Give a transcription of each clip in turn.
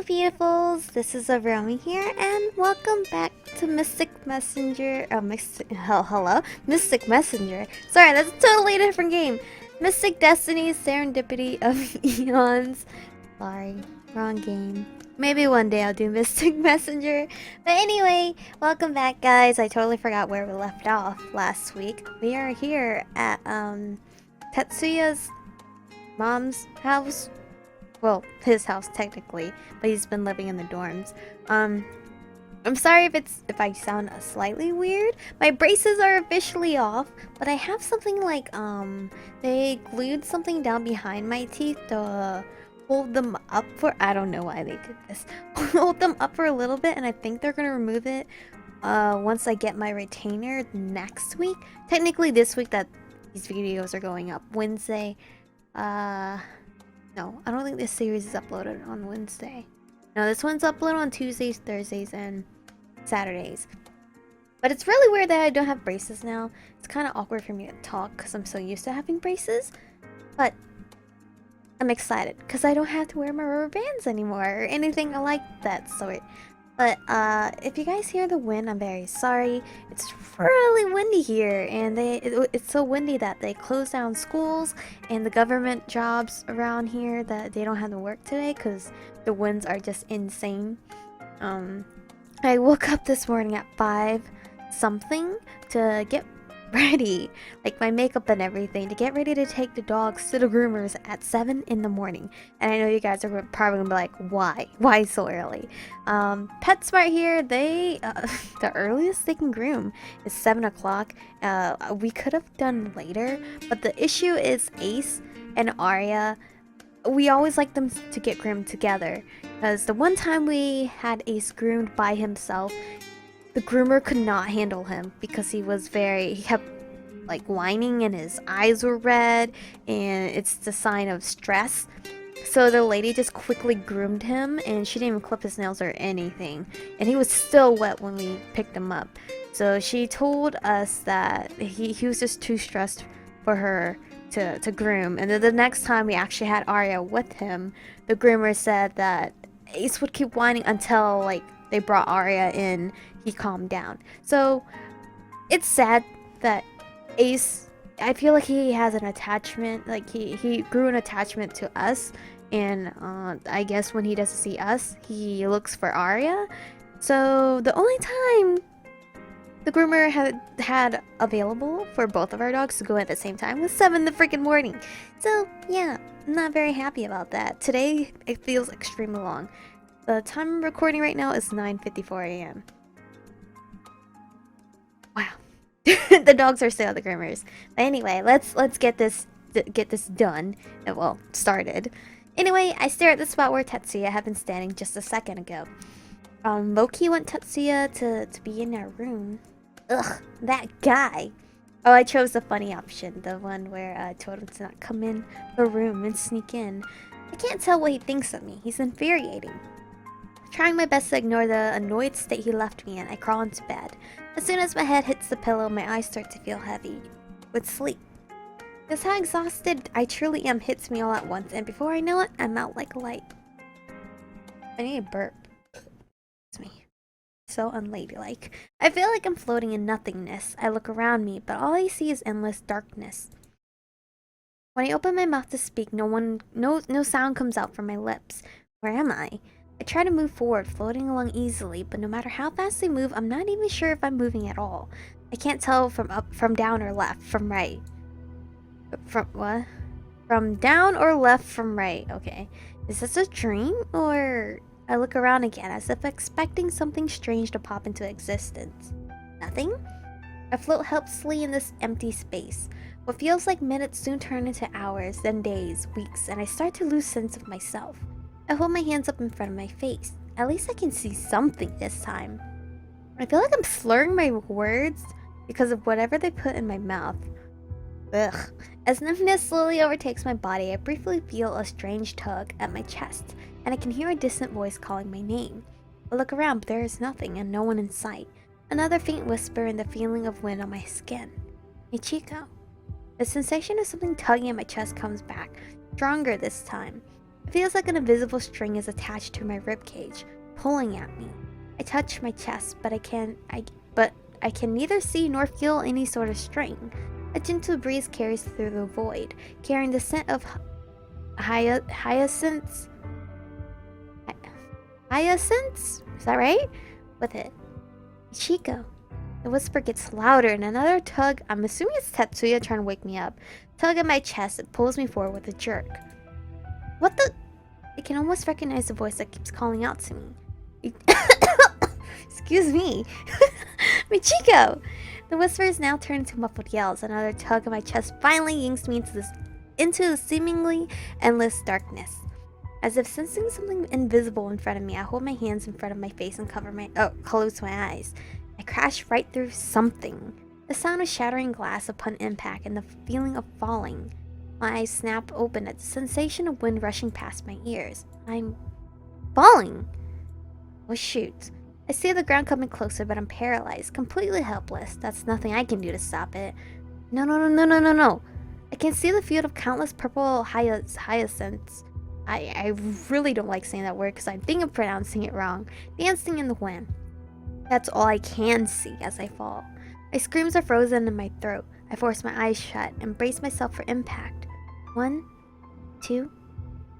beautifuls, this is Aromie here, and welcome back to Mystic Messenger. Hello, Mystic Messenger. Sorry, that's a totally different game. Mystic Destinies, Serendipity of Aeons. Sorry, wrong game. Maybe one day I'll do Mystic Messenger. But anyway, welcome back, guys. I totally forgot where we left off last week. We are here at Tatsuya's mom's house. Well, his house technically, but he's been living in the dorms. I'm sorry if I sound slightly weird. My braces are officially off, but I have something like they glued something down behind my teeth to hold them up for, I don't know why they did this. Hold them up for a little bit, and I think they're gonna remove it once I get my retainer next week. Technically this week that these videos are going up Wednesday. No, I don't think this series is uploaded on Wednesday. No, this one's uploaded on Tuesdays, Thursdays, and Saturdays. But it's really weird that I don't have braces now. It's kind of awkward for me to talk because I'm so used to having braces. But I'm excited because I don't have to wear my rubber bands anymore or anything like that sort. But if you guys hear the wind, I'm very sorry. It's really windy here, and it's so windy that they close down schools and the government jobs around here that they don't have to work today because the winds are just insane. I woke up this morning at 5 something to get ready, like my makeup and everything, to get ready to take the dogs to the groomers at 7 in the morning. And I know you guys are probably gonna be like, why so early? PetSmart here, they the earliest they can groom is 7 o'clock. We could have done later, but the issue is Ace and Arya, we always like them to get groomed together, because the one time we had Ace groomed by himself, the groomer could not handle him because he kept like whining and his eyes were red, and it's the sign of stress. So the lady just quickly groomed him, and she didn't even clip his nails or anything, and he was still wet when we picked him up. So she told us that he was just too stressed for her to groom. And then the next time we actually had Arya with him, the groomer said that Ace would keep whining until like they brought Arya in, he calmed down. So it's sad that Ace, I feel like he has an attachment, like he grew an attachment to us, and I guess when he doesn't see us, he looks for Arya. So the only time the groomer had available for both of our dogs to go at the same time was 7 in the freaking morning. So yeah, I'm not very happy about that. Today it feels extremely long. The time I'm recording right now is 9:54 a.m. Wow. The dogs are still at the groomers. But anyway, let's get this done. Well, started. Anyway, I stare at the spot where Tatsuya had been standing just a second ago. Loki want Tatsuya to be in our room. Ugh, that guy. Oh, I chose the funny option, the one where I told him to not come in the room and sneak in. I can't tell what he thinks of me. He's infuriating. Trying my best to ignore the annoyed state he left me in, I crawl into bed. As soon as my head hits the pillow, my eyes start to feel heavy with sleep. Just how exhausted I truly am hits me all at once, and before I know it, I'm out like a light. I need a burp. It's me. So unladylike. I feel like I'm floating in nothingness. I look around me, but all I see is endless darkness. When I open my mouth to speak, no sound comes out from my lips. Where am I? I try to move forward, floating along easily, but no matter how fast I move, I'm not even sure if I'm moving at all. I can't tell from up, from down or left, from right. From what? From down or left from right. Okay. Is this a dream? Or... I look around again, as if expecting something strange to pop into existence. Nothing? I float helplessly in this empty space. What feels like minutes soon turn into hours, then days, weeks, and I start to lose sense of myself. I hold my hands up in front of my face. At least I can see something this time. I feel like I'm slurring my words because of whatever they put in my mouth. Ugh. As numbness slowly overtakes my body, I briefly feel a strange tug at my chest, and I can hear a distant voice calling my name. I look around, but there is nothing and no one in sight. Another faint whisper and the feeling of wind on my skin. Michiko. The sensation of something tugging at my chest comes back, stronger this time. It feels like an invisible string is attached to my ribcage, pulling at me. I touch my chest, but I can neither see nor feel any sort of string. A gentle breeze carries through the void, carrying the scent of hyacinths. Hyacinths? Is that right? With it. Chico. The whisper gets louder, and another tug, I'm assuming it's Tatsuya trying to wake me up, tug at my chest. It pulls me forward with a jerk. What the? I can almost recognize the voice that keeps calling out to me. Excuse me. Michiko! The whispers now turn into muffled yells. Another tug of my chest finally yanks me into the seemingly endless darkness. As if sensing something invisible in front of me, I hold my hands in front of my face and close my eyes. I crash right through something. The sound of shattering glass upon impact and the feeling of falling. My eyes snap open at the sensation of wind rushing past my ears. I'm falling. Oh shoot. I see the ground coming closer, but I'm paralyzed, completely helpless. That's nothing I can do to stop it. No. I can see the field of countless purple hyacinths. I really don't like saying that word because I think I'm pronouncing it wrong. Dancing in the wind. That's all I can see as I fall. My screams are frozen in my throat. I force my eyes shut and brace myself for impact. 1, 2,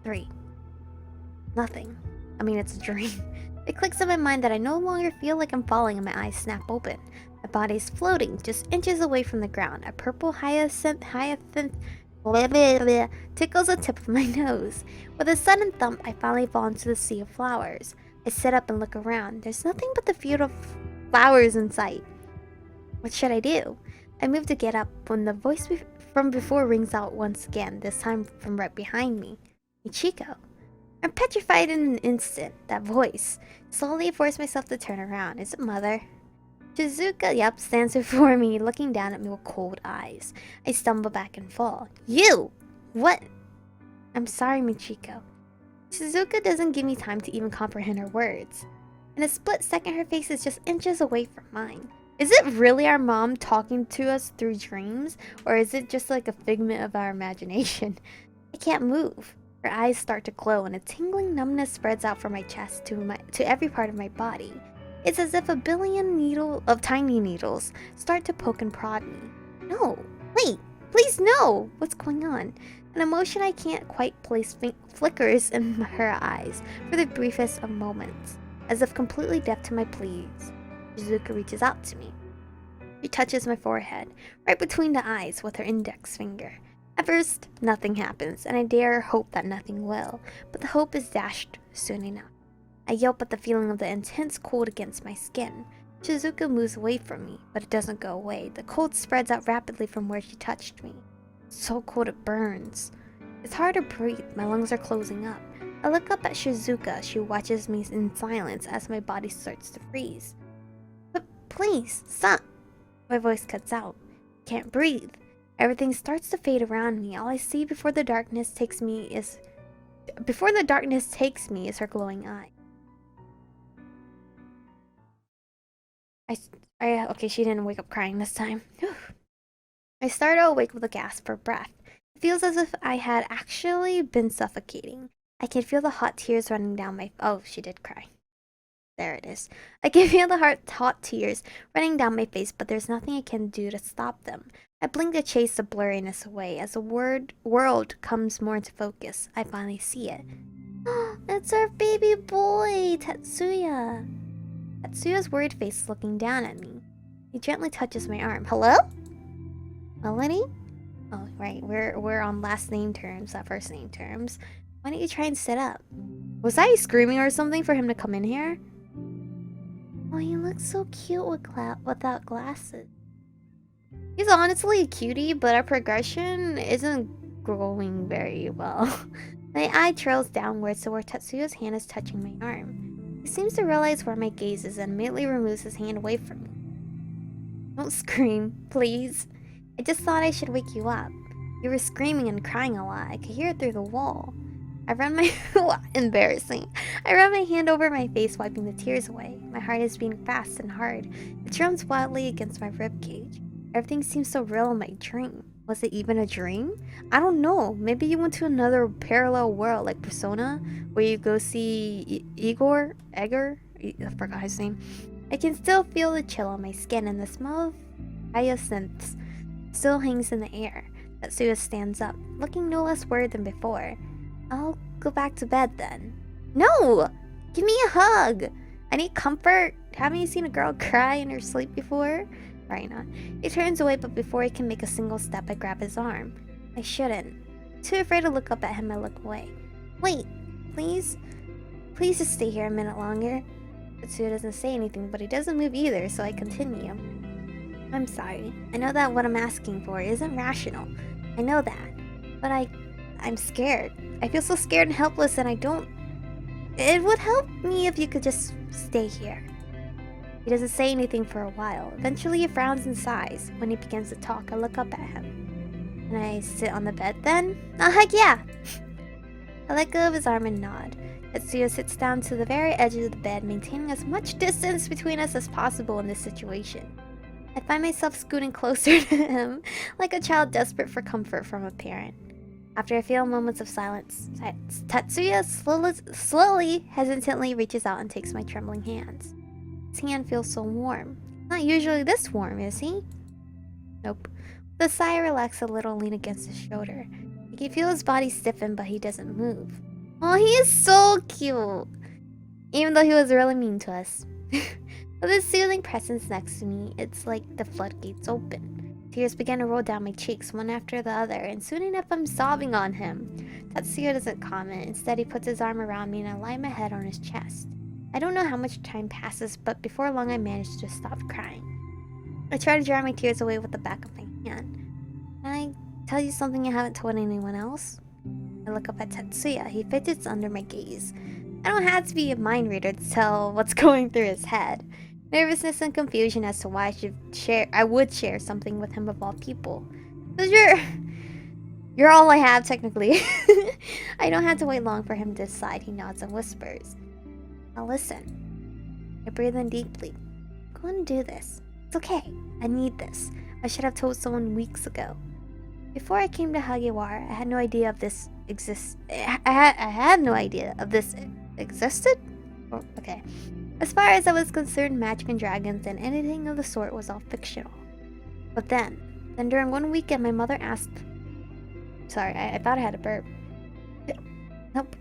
3. Nothing. I mean, it's a dream. It clicks in my mind that I no longer feel like I'm falling and my eyes snap open. My body's floating just inches away from the ground. A purple hyacinth tickles the tip of my nose. With a sudden thump, I finally fall into the sea of flowers. I sit up and look around. There's nothing but the field of flowers in sight. What should I do? I move to get up when the voice from before rings out once again, this time from right behind me. Michiko. I'm petrified in an instant. That voice. Slowly I force myself to turn around. Is it Mother? Shizuka, stands before me, looking down at me with cold eyes. I stumble back and fall. You! What? I'm sorry, Michiko. Shizuka doesn't give me time to even comprehend her words. In a split second, her face is just inches away from mine. Is it really our mom talking to us through dreams? Or is it just like a figment of our imagination? I can't move. Her eyes start to glow and a tingling numbness spreads out from my chest to every part of my body. It's as if a billion tiny needles start to poke and prod me. No, wait, please no! What's going on? An emotion I can't quite place flickers in her eyes for the briefest of moments. As if completely deaf to my pleas, Shizuka reaches out to me. She touches my forehead, right between the eyes with her index finger. At first, nothing happens, and I dare hope that nothing will, but the hope is dashed soon enough. I yelp at the feeling of the intense cold against my skin. Shizuka moves away from me, but it doesn't go away. The cold spreads out rapidly from where she touched me. It's so cold it burns. It's hard to breathe, my lungs are closing up. I look up at Shizuka. She watches me in silence as my body starts to freeze. But please, stop! My voice cuts out. I can't breathe. Everything starts to fade around me. All I see before the darkness takes me is her glowing eye. Okay, she didn't wake up crying this time. I start awake with a gasp for breath. It feels as if I had actually been suffocating. I can feel the hot tears running down my... Oh, she did cry. There it is. I can feel the hot tears running down my face, but there's nothing I can do to stop them. I blink to chase the blurriness away. As the world comes more into focus, I finally see it. It's our baby boy, Tatsuya. Tatsuya's worried face is looking down at me. He gently touches my arm. Hello? Melanie? Oh, right. We're on last name terms, not first name terms. Why don't you try and sit up? Was I screaming or something for him to come in here? Oh, he looks so cute without glasses. He's honestly a cutie, but our progression isn't going very well. My eye trails downwards to where Tatsuya's hand is touching my arm. He seems to realize where my gaze is and immediately removes his hand away from me. Don't scream, please. I just thought I should wake you up. You were screaming and crying a lot. I could hear it through the wall. Embarrassing. I run my hand over my face, wiping the tears away. My heart is beating fast and hard. It drums wildly against my ribcage. Everything seems so real in my dream. Was it even a dream? I don't know. Maybe you went to another parallel world like Persona, where you go see Igor? I forgot his name. I can still feel the chill on my skin, and the smell of hyacinths still hangs in the air. Tatsuya stands up, looking no less worried than before. I'll go back to bed then. No! Give me a hug! I need comfort. Haven't you seen a girl cry in her sleep before? Right not. He turns away, but before he can make a single step, I grab his arm. I shouldn't. Too afraid to look up at him, I look away. Wait, please? Please just stay here a minute longer. Tatsuya doesn't say anything, but he doesn't move either, so I continue. I'm sorry. I know that what I'm asking for isn't rational. I know that. But I'm scared. I feel so scared and helpless, and I don't... It would help me if you could just stay here. He doesn't say anything for a while. Eventually he frowns and sighs. When he begins to talk, I look up at him. Can I sit on the bed then? Oh, heck yeah! I let go of his arm and nod. Tatsuya sits down to the very edge of the bed, maintaining as much distance between us as possible in this situation. I find myself scooting closer to him, like a child desperate for comfort from a parent. After a few moments of silence, Tatsuya slowly, hesitantly reaches out and takes my trembling hands. His hand feels so warm. Not usually this warm, is he? Nope. With a sigh, I relax a little, lean against his shoulder. I can feel his body stiffen, but he doesn't move. Oh, he is so cute! Even though he was really mean to us. With his soothing presence next to me, it's like the floodgates open. Tears begin to roll down my cheeks, one after the other, and soon enough I'm sobbing on him. Tatsuya doesn't comment. Instead, he puts his arm around me and I lie my head on his chest. I don't know how much time passes, but before long I manage to stop crying. I try to dry my tears away with the back of my hand. Can I tell you something I haven't told anyone else? I look up at Tatsuya. He fidgets under my gaze. I don't have to be a mind reader to tell what's going through his head. Nervousness and confusion as to why I would share something with him of all people. Because you're all I have, technically. I don't have to wait long for him to decide. He nods and whispers. Now listen. I breathe in deeply. Go and do this. It's okay. I need this. I should have told someone weeks ago. Before I came to Hagiwara, I had no idea of this I had no idea of this existed? Oh, okay. As far as I was concerned, magic and dragons and anything of the sort was all fictional. But then during one weekend, my mother asked... Sorry, I thought I had a burp. Nope.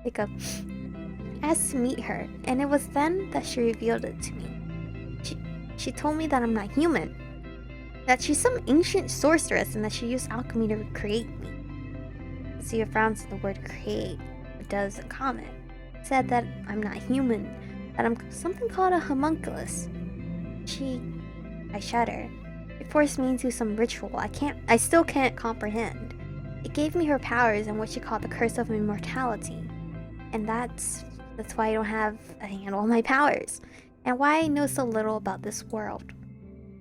Hiccup. Asked to meet her, and it was then that she revealed it to me. She told me that I'm not human. That she's some ancient sorceress and that she used alchemy to create me. Tatsuya frowns at the word create, but does a comment. Said that I'm not human, that I'm something called a homunculus. I shudder. It forced me into some ritual I still can't comprehend. It gave me her powers and what she called the curse of immortality. And that's why I don't have a handle on my powers, and why I know so little about this world.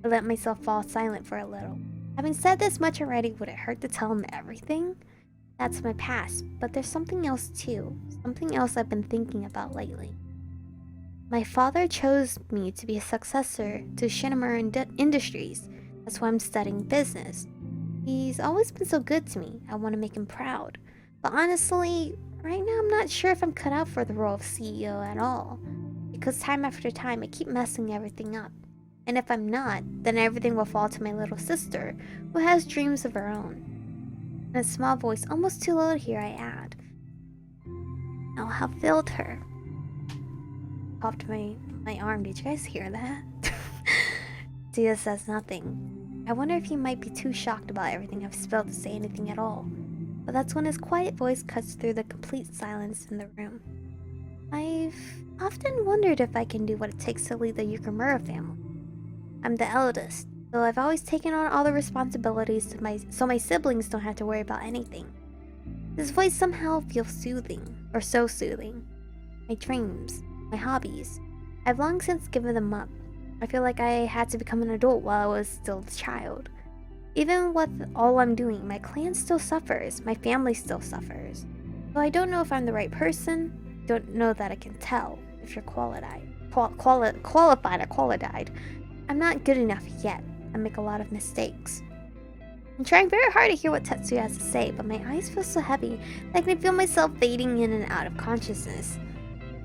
I let myself fall silent for a little. Having said this much already, would it hurt to tell him everything? That's my past, but there's something else too. Something else I've been thinking about lately. My father chose me to be a successor to Shinamura Industries. That's why I'm studying business. He's always been so good to me. I want to make him proud. But honestly, right now I'm not sure if I'm cut out for the role of CEO at all. Because time after time I keep messing everything up. And if I'm not, then everything will fall to my little sister, who has dreams of her own. In a small voice, almost too low to hear, I add, I'll have filled her. Popped my arm. Did you guys hear that? Tia says nothing. I wonder if he might be too shocked about everything I've spilled to say anything at all. But that's when his quiet voice cuts through the complete silence in the room. I've often wondered if I can do what it takes to lead the Yukimura family. I'm the eldest, so I've always taken on all the responsibilities so my siblings don't have to worry about anything. His voice somehow feels soothing, or so soothing. My dreams, my hobbies, I've long since given them up. I feel like I had to become an adult while I was still a child. Even with all I'm doing, my clan still suffers, my family still suffers. So I don't know if I'm the right person, don't know that I can tell if you're qualified or qualified. I'm not good enough yet. I make a lot of mistakes. I'm trying very hard to hear what Tatsuya has to say, but my eyes feel so heavy that I can feel myself fading in and out of consciousness.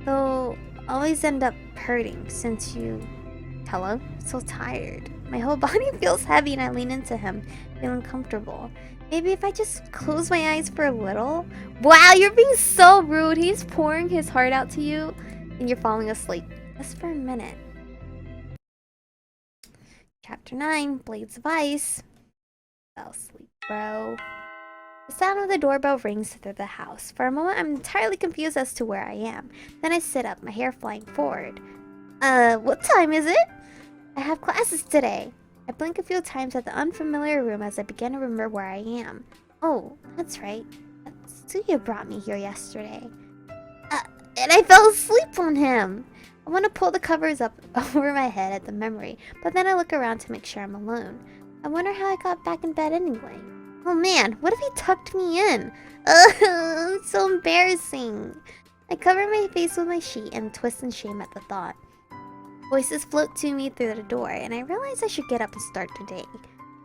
Though, I always end up hurting since you... Hello? So tired. My whole body feels heavy and I lean into him, feeling comfortable. Maybe if I just close my eyes for a little? Wow, you're being so rude. He's pouring his heart out to you and you're falling asleep. Just for a minute. Chapter 9, Blades of Ice. Fell asleep, bro. The sound of the doorbell rings through the house. For a moment, I'm entirely confused as to where I am. Then I sit up, my hair flying forward. What time is it? I have classes today. I blink a few times at the unfamiliar room as I begin to remember where I am. Oh, that's right. Tatsuya brought me here yesterday. And I fell asleep on him. I want to pull the covers up over my head at the memory, but then I look around to make sure I'm alone. I wonder how I got back in bed anyway. Oh man, what if he tucked me in? It's so embarrassing. I cover my face with my sheet and twist in shame at the thought. Voices float to me through the door, and I realize I should get up and start the day.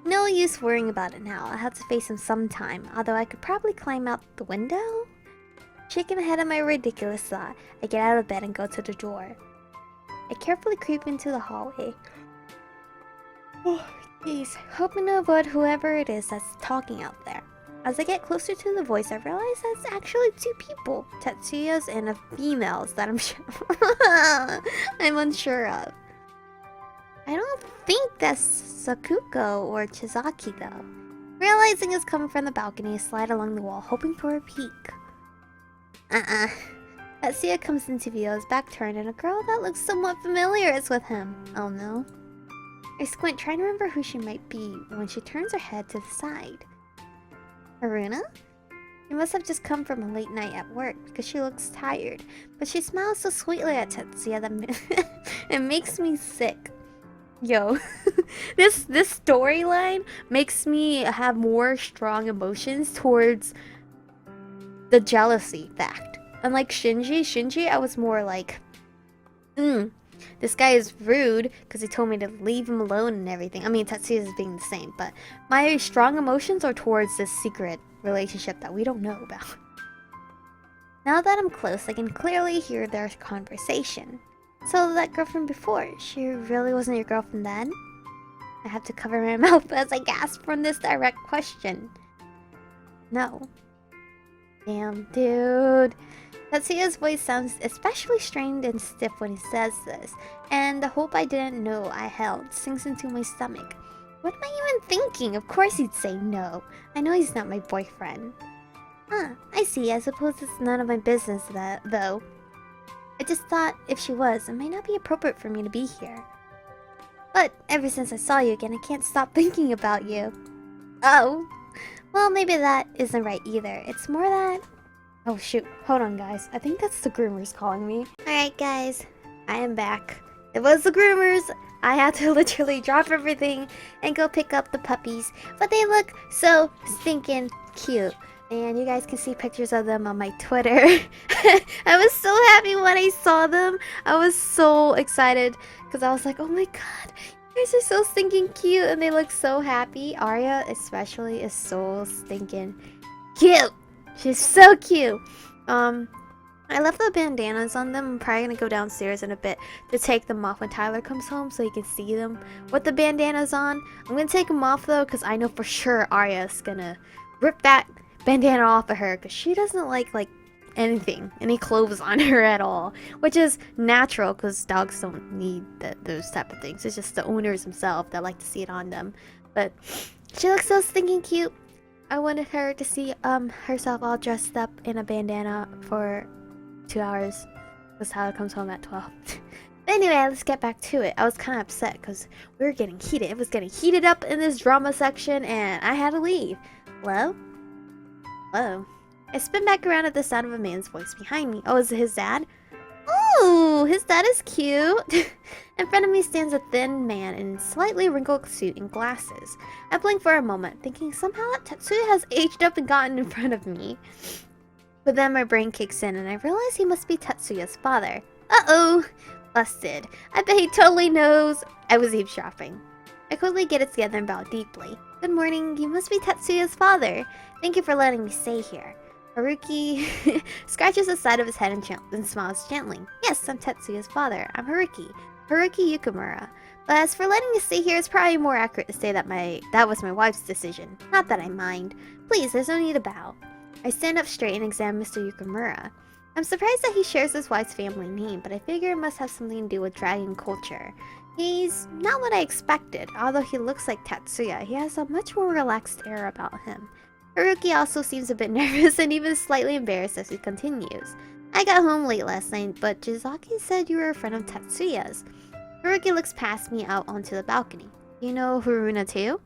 No use worrying about it now. I have to face him sometime, although I could probably climb out the window? Shaking ahead of my ridiculous thought, I get out of bed and go to the door. I carefully creep into the hallway. Oh, jeez. Hoping to avoid whoever it is that's talking out there. As I get closer to the voice, I realize that's actually two people. Tatsuya's and a female's that I'm unsure of. I don't think that's Sakuko or Chizaki though. Realizing it's coming from the balcony, I slide along the wall, hoping for a peek. Tatsuya comes into view, his back turned, and a girl that looks somewhat familiar is with him. Oh no. I squint, trying to remember who she might be, when she turns her head to the side. Haruna? She must have just come from a late night at work because she looks tired, but she smiles so sweetly at Tatsuya that it makes me sick. Yo, this storyline makes me have more strong emotions towards the jealousy fact. Unlike Shinji, I was more like, this guy is rude because he told me to leave him alone and everything. I mean, Tatsuya is being the same, but my strong emotions are towards this secret relationship that we don't know about. Now that I'm close, I can clearly hear their conversation. So that girlfriend before, she really wasn't your girlfriend then? I have to cover my mouth as I gasp from this direct question. No. Damn, dude. Tatsuya's voice sounds especially strained and stiff when he says this, and the hope I didn't know I held sinks into my stomach. What am I even thinking? Of course he'd say no. I know he's not my boyfriend. I see. I suppose it's none of my business, though. I just thought if she was, it might not be appropriate for me to be here. But ever since I saw you again, I can't stop thinking about you. Oh. Well, maybe that isn't right either. It's more that... Oh shoot, hold on guys. I think that's the groomers calling me. Alright guys, I am back. It was the groomers. I had to literally drop everything and go pick up the puppies. But they look so stinking cute. And you guys can see pictures of them on my Twitter. I was so happy when I saw them. I was so excited because I was like, oh my god, you guys are so stinking cute and they look so happy. Arya especially is so stinking cute. She's so cute. I left the bandanas on them. I'm probably gonna go downstairs in a bit to take them off when Tyler comes home so you can see them with the bandanas on. I'm gonna take them off though because I know for sure Arya's gonna rip that bandana off of her because she doesn't like anything, any clothes on her at all, which is natural because dogs don't need those type of things. It's just the owners themselves that like to see it on them. But she looks so stinking cute. I wanted her to see herself all dressed up in a bandana for 2 hours because Tyler comes home at 12. But anyway, let's get back to it. I was kind of upset because we were getting heated. It was getting heated up in this drama section and I had to leave. Hello? Hello? I spin back around at the sound of a man's voice behind me. Oh, is it his dad? Oh, his dad is cute. In front of me stands a thin man in a slightly wrinkled suit and glasses. I blink for a moment, thinking somehow that Tatsuya has aged up and gotten in front of me. But then my brain kicks in and I realize he must be Tatsuya's father. Uh-oh! Busted. I bet he totally knows I was eavesdropping. I quickly get it together and bow deeply. Good morning, you must be Tatsuya's father. Thank you for letting me stay here. Haruki scratches the side of his head and smiles gently. Yes, I'm Tatsuya's father. I'm Haruki. Haruki Yukamura. But as for letting me stay here, it's probably more accurate to say that that was my wife's decision. Not that I mind. Please, there's no need to bow. I stand up straight and examine Mr. Yukamura. I'm surprised that he shares his wife's family name, but I figure it must have something to do with dragon culture. He's not what I expected. Although he looks like Tatsuya, he has a much more relaxed air about him. Haruki also seems a bit nervous and even slightly embarrassed as he continues. I got home late last night, but Jizaki said you were a friend of Tatsuya's. Haruki looks past me out onto the balcony. You know Haruna too?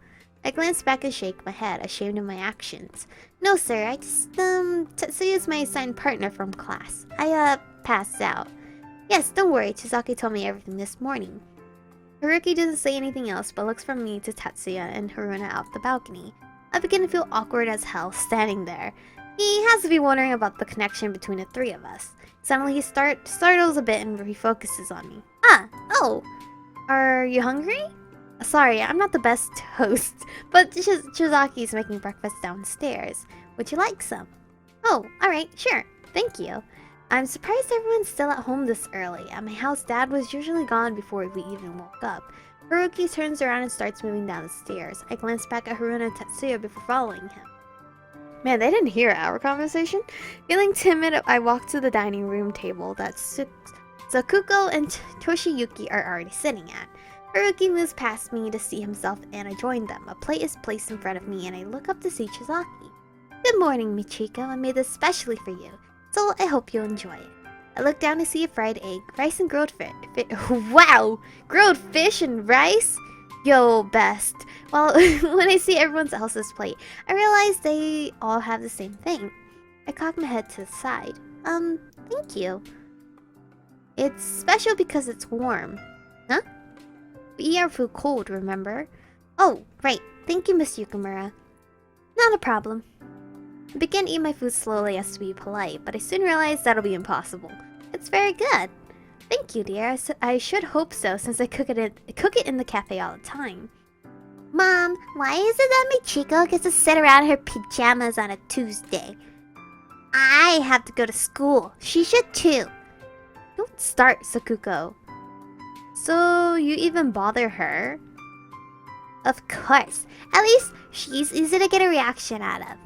I glance back and shake my head, ashamed of my actions. No sir, I just, Tatsuya's my assigned partner from class. I, passed out. Yes, don't worry, Chizaki told me everything this morning. Haruki doesn't say anything else, but looks from me to Tatsuya and Haruna out the balcony. I begin to feel awkward as hell, standing there. He has to be wondering about the connection between the three of us. Suddenly he startles a bit and refocuses on me. Oh, are you hungry? Sorry, I'm not the best host, but Chizaki's making breakfast downstairs. Would you like some? Oh, alright, sure, thank you. I'm surprised everyone's still at home this early. At my house, Dad was usually gone before we even woke up. Haruki turns around and starts moving down the stairs. I glance back at Haruna and Tatsuya before following him. Man, they didn't hear our conversation. Feeling timid, I walk to the dining room table that Sakuko and Toshiyuki are already sitting at. Haruki moves past me to see himself and I join them. A plate is placed in front of me and I look up to see Chizaki. Good morning, Michiko. I made this specially for you, so I hope you'll enjoy it. I look down to see a fried egg, rice and grilled fish. Wow! Grilled fish and rice? Yo, best. Well, when I see everyone else's plate, I realize they all have the same thing. I cock my head to the side. Thank you. It's special because it's warm. Huh? We eat our food cold, remember? Oh, right. Thank you, Miss Yukamura. Not a problem. I begin eating my food slowly as to be polite, but I soon realize that'll be impossible. It's very good. Thank you, dear. I should hope so, since I cook it in the cafe all the time. Mom, why is it that Michiko gets to sit around in her pajamas on a Tuesday? I have to go to school. She should too. Don't start, Sakuko. So, you even bother her? Of course. At least, she's easy to get a reaction out of.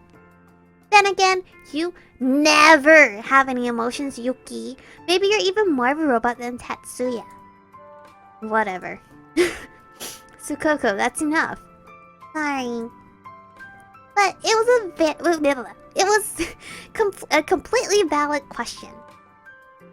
Then again, you never have any emotions, Yuki. Maybe you're even more of a robot than Tatsuya. Whatever. Sukoko, that's enough. Sorry. But it was a completely valid question.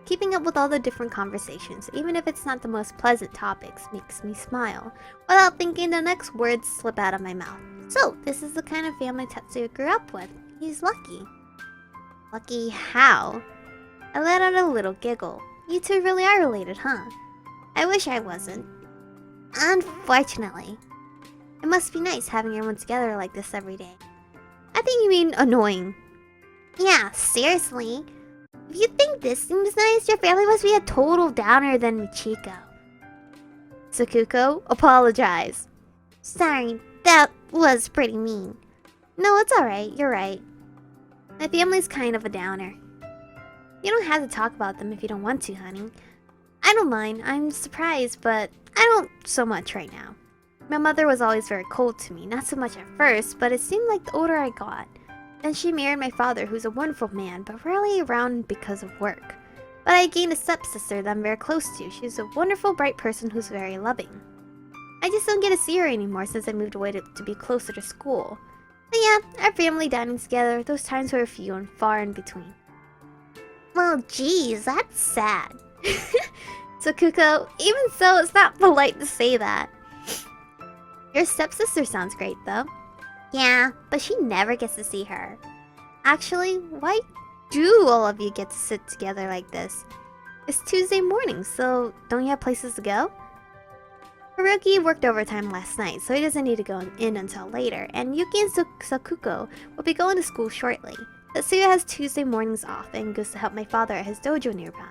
Keeping up with all the different conversations, even if it's not the most pleasant topics, makes me smile. Without thinking, the next words slip out of my mouth. So, this is the kind of family Tatsuya grew up with. He's lucky. Lucky how? I let out a little giggle. You two really are related, huh? I wish I wasn't. Unfortunately. It must be nice having everyone together like this every day. I think you mean annoying. Yeah, seriously. If you think this seems nice, your family must be a total downer than Michiko. Sakuko, apologize. Sorry, that was pretty mean. No, it's alright, you're right. My family's kind of a downer. You don't have to talk about them if you don't want to, honey. I don't mind, I'm surprised, but I don't so much right now. My mother was always very cold to me, not so much at first, but it seemed like the older I got. Then she married my father, who's a wonderful man, but rarely around because of work. But I gained a stepsister that I'm very close to. She's a wonderful, bright person who's very loving. I just don't get to see her anymore since I moved away to be closer to school. But yeah, our family dining together, those times were few and far in between. Well, geez, that's sad. Sakuko, even so, it's not polite to say that. Your stepsister sounds great, though. Yeah, but she never gets to see her. Actually, why do all of you get to sit together like this? It's Tuesday morning, so don't you have places to go? Haruki worked overtime last night, so he doesn't need to go in until later, and Yuki and Sakuko will be going to school shortly. Tatsuya has Tuesday mornings off and goes to help my father at his dojo nearby.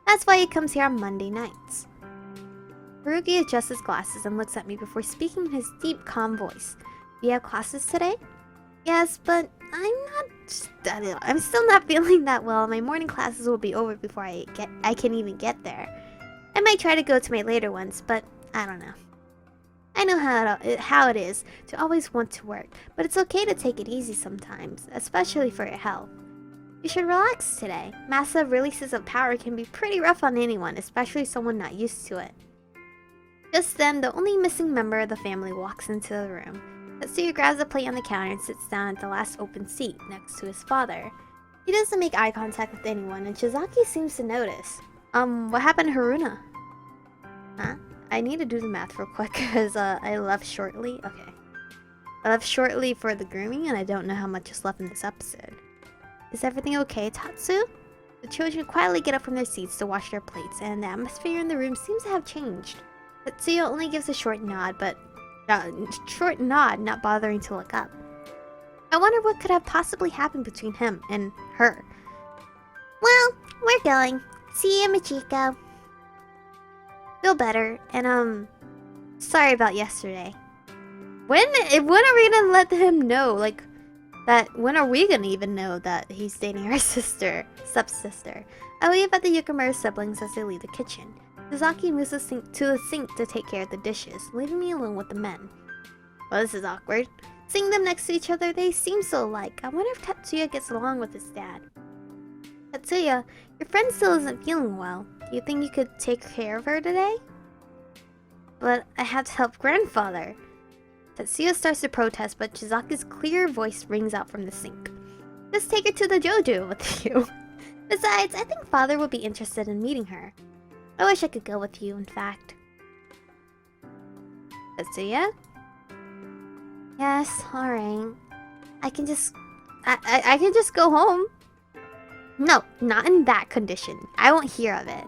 That's why he comes here on Monday nights. Haruki adjusts his glasses and looks at me before speaking in his deep, calm voice. You have classes today? Yes, but I'm still not feeling that well. My morning classes will be over before I can even get there. I might try to go to my later ones, but I don't know. I know how it is to always want to work, but it's okay to take it easy sometimes, especially for your health. You should relax today. Massive releases of power can be pretty rough on anyone, especially someone not used to it. Just then, the only missing member of the family walks into the room. Tatsuya grabs a plate on the counter and sits down at the last open seat, next to his father. He doesn't make eye contact with anyone, and Shizaki seems to notice. What happened to Haruna? Huh? I need to do the math real quick, because I left shortly. Okay. I left shortly for the grooming, and I don't know how much is left in this episode. Is everything okay, Tatsu? The children quietly get up from their seats to wash their plates, and the atmosphere in the room seems to have changed. Tatsuya only gives a short nod, not bothering to look up. I wonder what could have possibly happened between him and her. Well, we're going. See you, Michiko. Feel better, and sorry about yesterday. When are we gonna let him know, like, that, when are we gonna even know that he's dating our stepsister? I wave at the Yukamura siblings as they leave the kitchen. Shizaki moves to the sink to take care of the dishes, leaving me alone with the men. Well, this is awkward. Seeing them next to each other, they seem so alike. I wonder if Tatsuya gets along with his dad. Tatsuya, your friend still isn't feeling well. Do you think you could take care of her today? But I have to help grandfather. Tatsuya starts to protest, but Shizaki's clear voice rings out from the sink. Just take her to the dojo with you. Besides, I think father would be interested in meeting her. I wish I could go with you, in fact. Tatsuya? Yes, alright. I can just go home. No, not in that condition. I won't hear of it.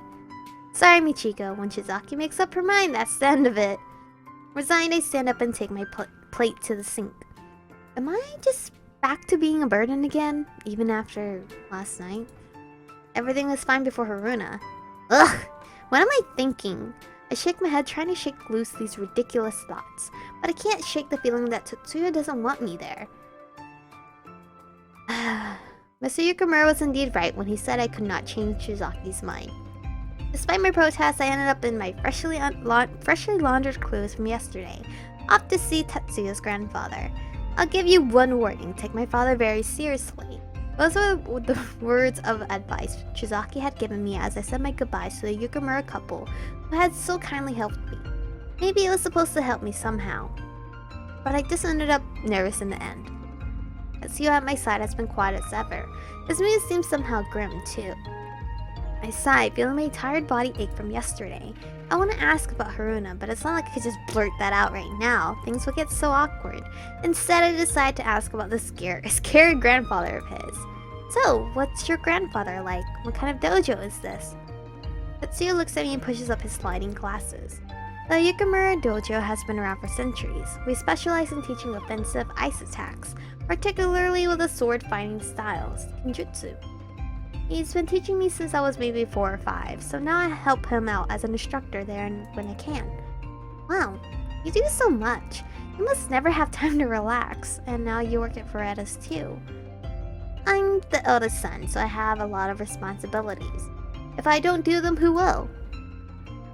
Sorry, Michiko. When Shizaki makes up her mind, that's the end of it. Resigned, I stand up and take my plate to the sink. Am I just back to being a burden again, even after last night? Everything was fine before Haruna. Ugh! What am I thinking? I shake my head trying to shake loose these ridiculous thoughts, but I can't shake the feeling that Tatsuya doesn't want me there. Mr. Yukamura was indeed right when he said I could not change Shizaki's mind. Despite my protests, I ended up in my freshly laundered clothes from yesterday, off to see Tatsuya's grandfather. I'll give you one warning, take my father very seriously. Those were the words of advice Shizaki had given me as I said my goodbyes to the Yukamura couple who had so kindly helped me. Maybe it was supposed to help me somehow, but I just ended up nervous in the end. Tatsuya at my side has been quiet as ever. His mood seems somehow grim too. I sighed, feeling my tired body ache from yesterday. I want to ask about Haruna, but it's not like I could just blurt that out right now. Things will get so awkward. Instead, I decide to ask about the scared grandfather of his. So, what's your grandfather like? What kind of dojo is this? Tatsuya looks at me and pushes up his sliding glasses. The Yukamura dojo has been around for centuries. We specialize in teaching offensive ice attacks, particularly with the sword fighting styles, Kenjutsu. He's been teaching me since I was maybe 4 or 5, so now I help him out as an instructor there when I can. Wow, you do so much. You must never have time to relax, and now you work at Veretta's too. I'm the eldest son, so I have a lot of responsibilities. If I don't do them, who will?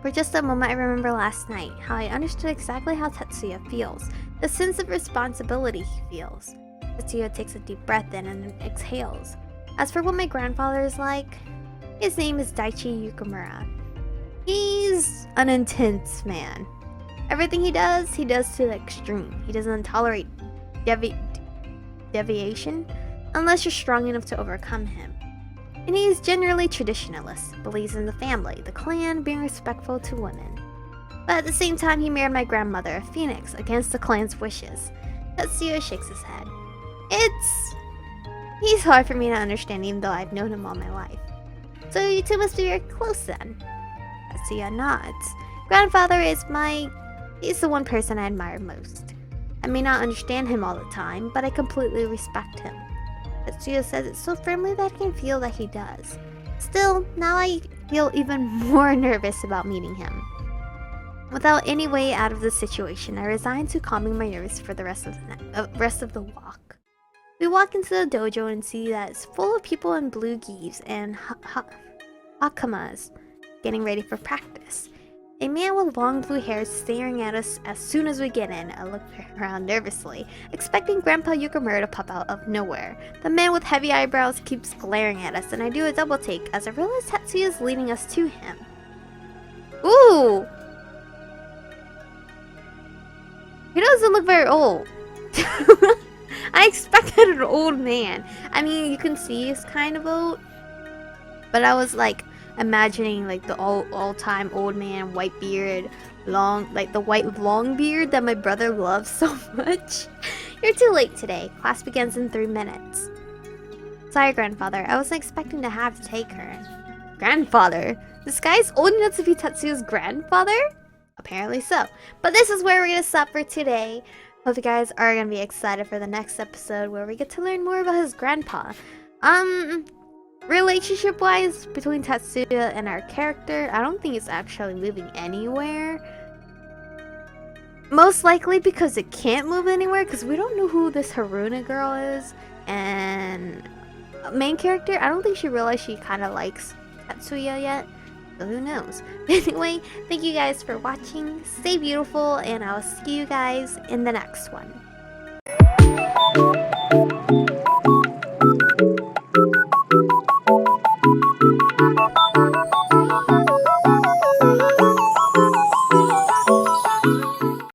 For just a moment I remember last night, how I understood exactly how Tatsuya feels, the sense of responsibility he feels. Tatsuya takes a deep breath in and then exhales. As for what my grandfather is like, his name is Daichi Yukamura. He's an intense man. Everything he does to the extreme. He doesn't tolerate deviation unless you're strong enough to overcome him. And he's generally traditionalist, believes in the family, the clan, being respectful to women. But at the same time, he married my grandmother, a phoenix, against the clan's wishes. Tatsuya shakes his head. He's hard for me to understand even though I've known him all my life. So you two must be very close then. Tatsuya nods. Grandfather is he's the one person I admire most. I may not understand him all the time, but I completely respect him. Tatsuya says it so firmly that I can feel that he does. Still, now I feel even more nervous about meeting him. Without any way out of the situation, I resigned to calming my nerves for the rest of the walk. We walk into the dojo and see that it's full of people in blue gis and hakamas getting ready for practice. A man with long blue hair is staring at us as soon as we get in. I look around nervously, expecting Grandpa Yukamura to pop out of nowhere. The man with heavy eyebrows keeps glaring at us, and I do a double take as I realize Tatsuya is leading us to him. Ooh! He doesn't look very old. I expected an old man. I mean, you can see he's kind of old, but I was like imagining like the all-time old man, white beard, long, like the white long beard that my brother loves so much. You're too late today. Class begins in 3 minutes. Sorry, grandfather. I wasn't expecting to have to take her. Grandfather? This guy's old enough to be Tatsuya's grandfather? Apparently so. But this is where we're gonna stop for today. Hope you guys are gonna be excited for the next episode where we get to learn more about his grandpa. Relationship wise between Tatsuya and our character, I don't think it's actually moving anywhere. Most likely because it can't move anywhere because we don't know who this Haruna girl is. And main character, I don't think she realized she kind of likes Tatsuya yet. So who knows? Anyway, thank you guys for watching. Stay beautiful, and I'll see you guys in the next one.